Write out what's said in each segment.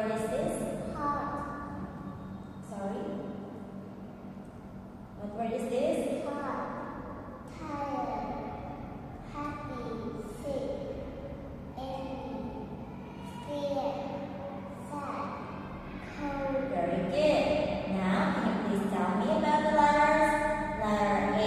word is this? Hot. Sorry? What word is this? Hot. Tired. Happy. Sick. Angry. Scared. Sad. Cold. Very good. Now, can you please tell me about the letters? Letter A.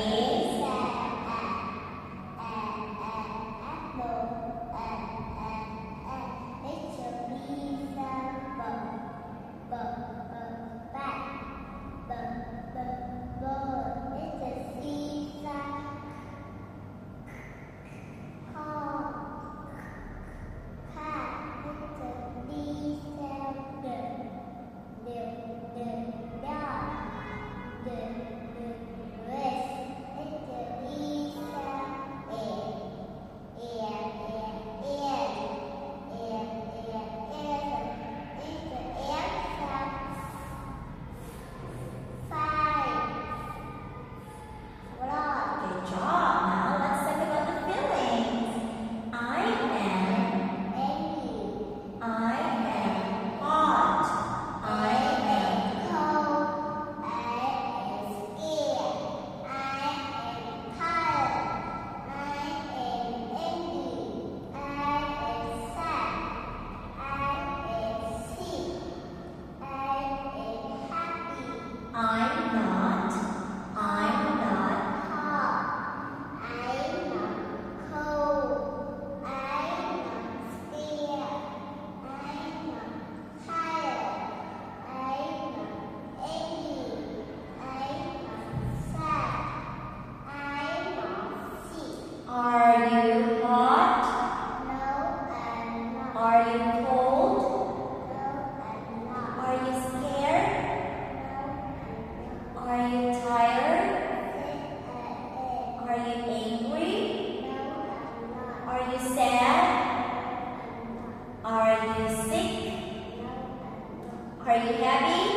Good job. Now let's talk about the feelings. I am hot. I am cold. I am scared. I am tired. I am angry. I am sad. I am sick. I am happy. I'm not hot. I'm not cold. I'm not scared. I'm not tired. I'm not angry. I'm not sad. I'm not sick. Are you hot? No, I'm not. Are you cold? No, I'm not. Are you scared? No, I'm not. Are you tired? Yes, I am. Are you angry? No, I'm not. Are you sad? I'm not. Are you sick? No, I'm not. Are you happy?